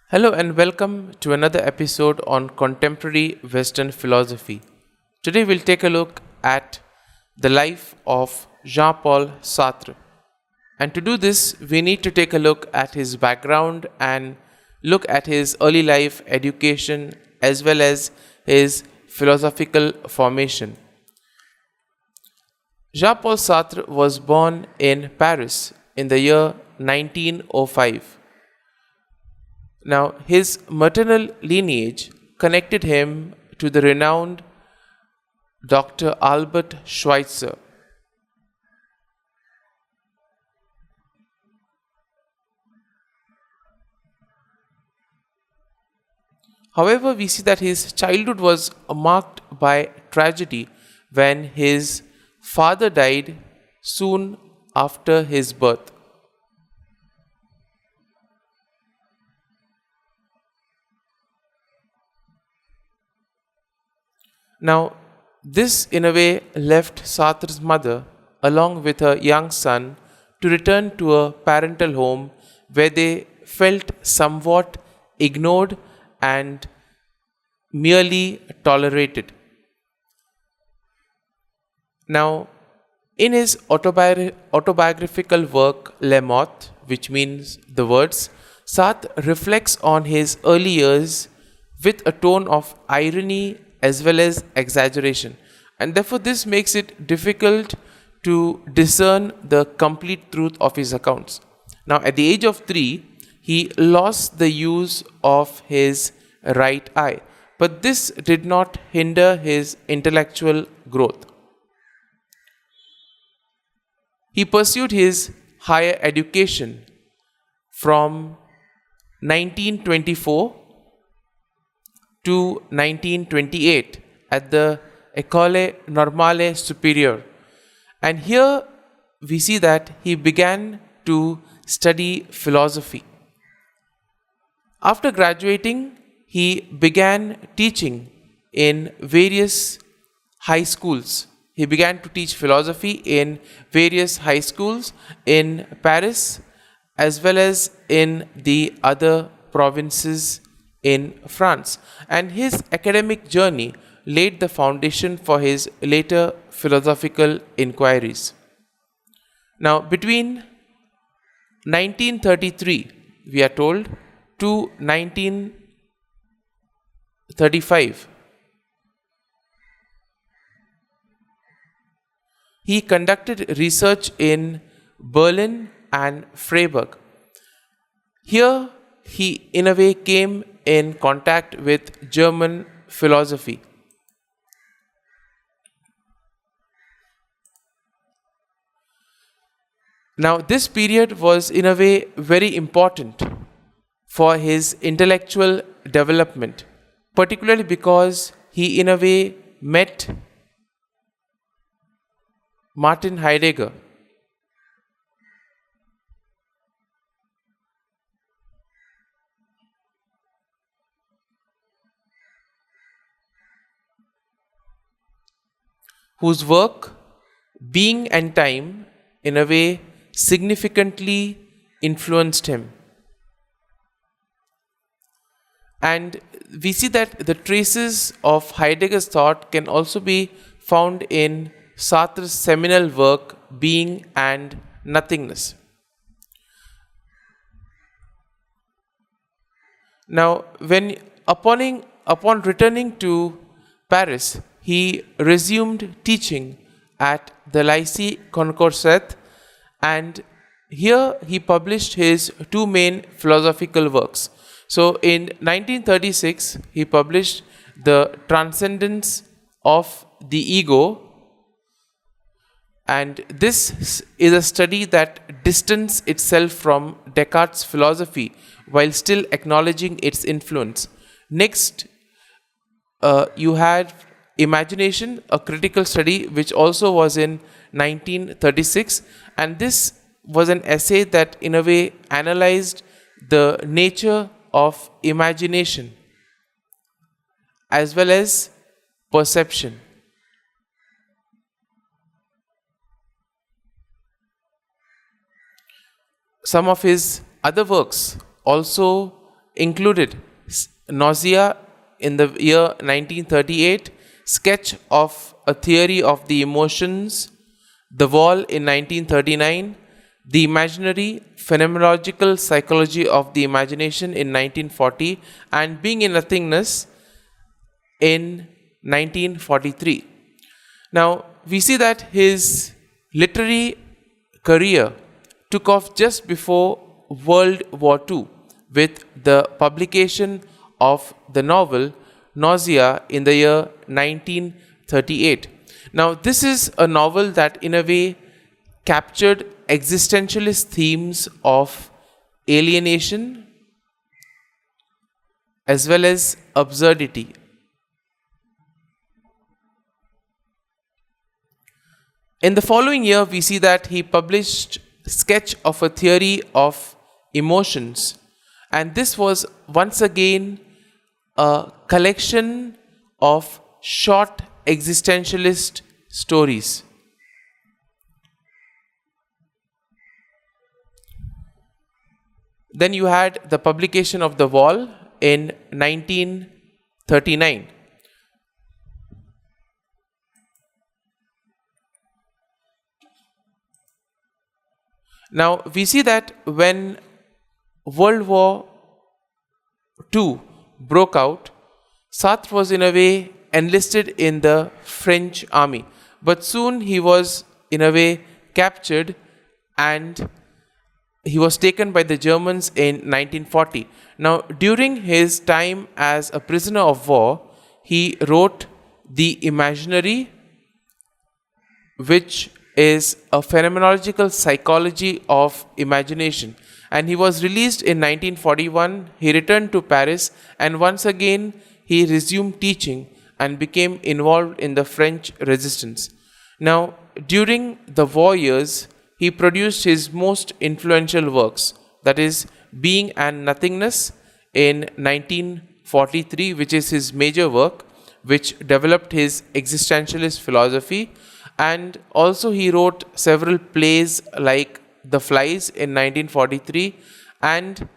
Hello and welcome to another episode on contemporary Western philosophy. Today we'll take a look at the life of Jean-Paul Sartre. And to do this, we need to take a look at his background and look at his early life education as well as his philosophical formation. Jean-Paul Sartre was born in Paris in the year 1905. Now, his maternal lineage connected him to the renowned Dr. Albert Schweitzer. However, we see that his childhood was marked by tragedy when his father died soon after his birth. Now, this in a way left Sartre's mother along with her young son to return to a parental home where they felt somewhat ignored and merely tolerated. Now, in his autobiographical work Les Mots, which means the words, Sartre reflects on his early years with a tone of irony as well as exaggeration, and therefore this makes it difficult to discern the complete truth of his accounts. Now, at the age of 3, he lost the use of his right eye, but this did not hinder his intellectual growth. He pursued his higher education from 1924 to 1928 at the École Normale Supérieure. And here we see that he began to study philosophy. After graduating, he began teaching in various high schools. He began to teach philosophy in various high schools in Paris as well as in the other provinces in France, and his academic journey laid the foundation for his later philosophical inquiries. Now, between 1933, we are told, to 1935, he conducted research in Berlin and Freiburg. Here, he in a way came in contact with German philosophy. Now, this period was in a way very important for his intellectual development, particularly because he in a way met Martin Heidegger. Whose work, Being and Time, in a way significantly influenced him. And we see that the traces of Heidegger's thought can also be found in Sartre's seminal work, Being and Nothingness. Now, upon returning to Paris, he resumed teaching at the Lycée Condorcet, and here he published his two main philosophical works. So in 1936, he published The Transcendence of the Ego, and this is a study that distanced itself from Descartes' philosophy while still acknowledging its influence. Next, you had Imagination, a critical study, which also was in 1936, and this was an essay that in a way analyzed the nature of imagination as well as perception. Some of his other works also included Nausea in the year 1938, Sketch of a Theory of the Emotions, The Wall in 1939, The Imaginary Phenomenological Psychology of the Imagination in 1940, and Being in Nothingness in 1943. Now, we see that his literary career took off just before World War II with the publication of the novel Nausea in the year 1938. Now, this is a novel that in a way captured existentialist themes of alienation as well as absurdity. In the following year, we see that he published Sketch of a Theory of Emotions, and this was once again a collection of short existentialist stories. Then you had the publication of The Wall in 1939. Now, we see that when World War II broke out, Sartre was in a way enlisted in the French army, but soon he was in a way captured and he was taken by the Germans in 1940. Now, during his time as a prisoner of war, he wrote The Imaginary, which is a phenomenological psychology of imagination, and he was released in 1941. He returned to Paris and once again he resumed teaching and became involved in the French resistance. Now, during the war years, he produced his most influential works, that is Being and Nothingness in 1943, which is his major work, which developed his existentialist philosophy. And also he wrote several plays like The Flies in 1943 and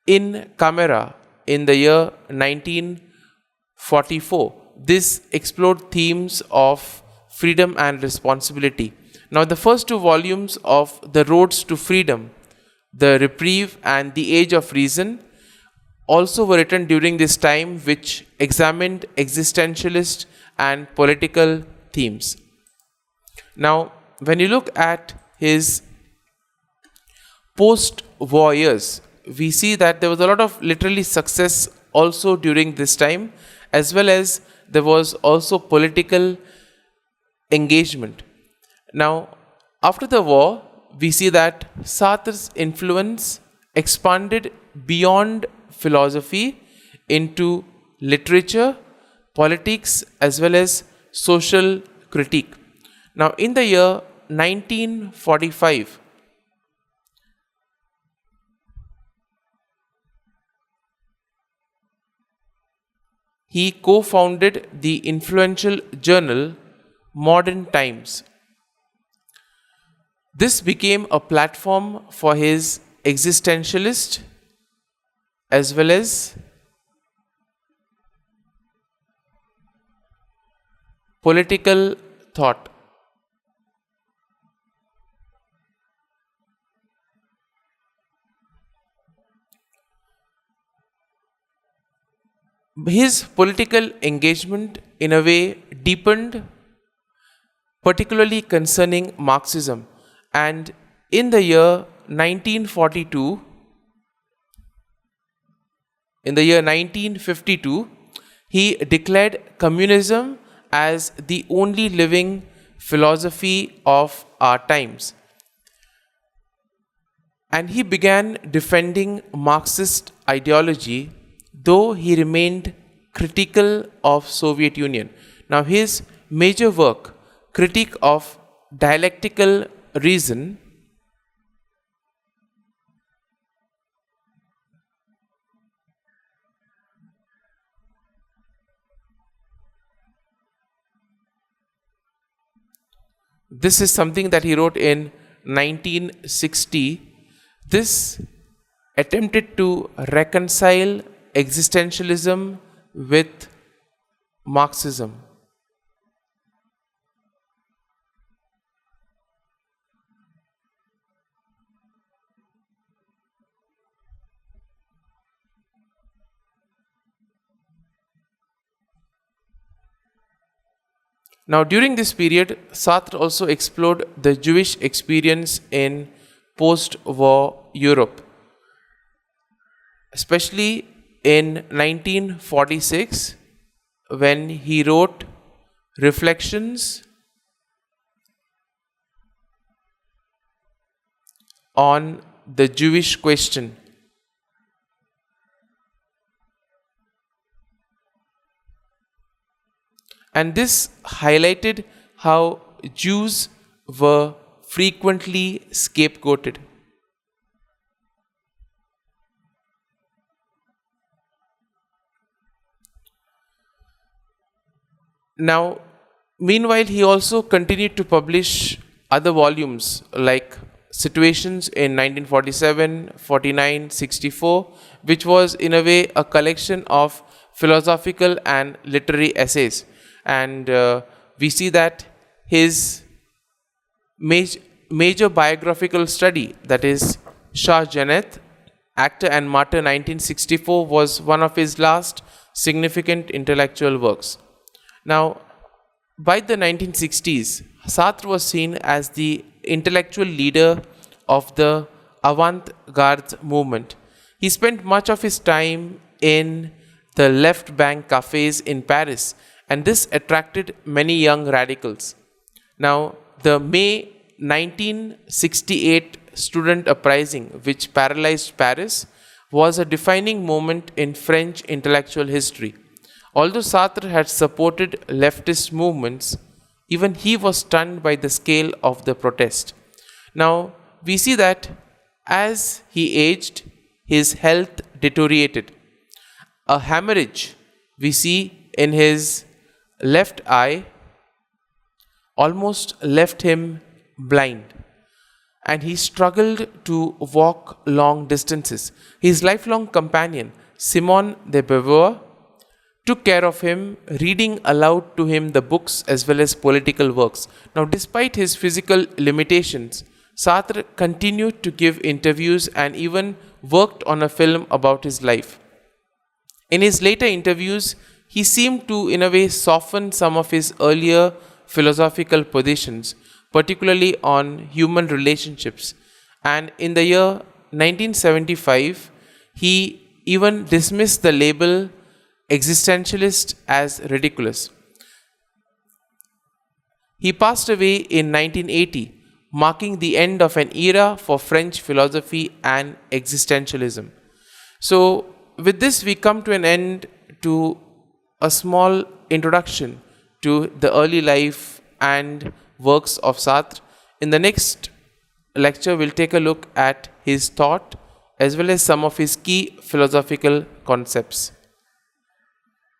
In Camera in the year 1944. This explored themes of freedom and responsibility. Now, the first two volumes of The Roads to Freedom, The Reprieve and The Age of Reason, also were written during this time, which examined existentialist and political themes. Now, when you look at his post-war years, we see that there was a lot of literary success also during this time, as well as there was also political engagement. Now, after the war, we see that Sartre's influence expanded beyond philosophy into literature, politics, as well as social critique. Now, in the year 1945, he co-founded the influential journal Modern Times. This became a platform for his existentialist as well as political thought. His political engagement in a way deepened, particularly concerning Marxism. And in the year 1942, in the year 1952, he declared communism as the only living philosophy of our times. And he began defending Marxist ideology, though he remained critical of Soviet Union. Now, his major work, Critique of Dialectical Reason, this is something that he wrote in 1960. This attempted to reconcile existentialism with Marxism. Now, during this period, Sartre also explored the Jewish experience in post war Europe, especially in 1946 when he wrote Reflections on the Jewish Question. And this highlighted how Jews were frequently scapegoated. Now, meanwhile, he also continued to publish other volumes like Situations in 1947, 49, 64, which was in a way a collection of philosophical and literary essays. And we see that his major biographical study, that is Jean-Paul Actor and Martyr 1964, was one of his last significant intellectual works. Now, by the 1960s, Sartre was seen as the intellectual leader of the avant-garde movement. He spent much of his time in the left bank cafes in Paris, and this attracted many young radicals. Now, the May 1968 student uprising, which paralyzed Paris, was a defining moment in French intellectual history. Although Sartre had supported leftist movements, even he was stunned by the scale of the protest. Now, we see that as he aged, his health deteriorated. A hemorrhage we see in his left eye almost left him blind, and he struggled to walk long distances. His lifelong companion, Simone de Beauvoir, took care of him, reading aloud to him the books as well as political works. Now, despite his physical limitations, Sartre continued to give interviews and even worked on a film about his life. In his later interviews, he seemed to, in a way, soften some of his earlier philosophical positions, particularly on human relationships. And in the year 1975, he even dismissed the label existentialist as ridiculous. He passed away in 1980, marking the end of an era for French philosophy and existentialism. So, with this, we come to an end to a small introduction to the early life and works of Sartre. In the next lecture, we'll take a look at his thought as well as some of his key philosophical concepts.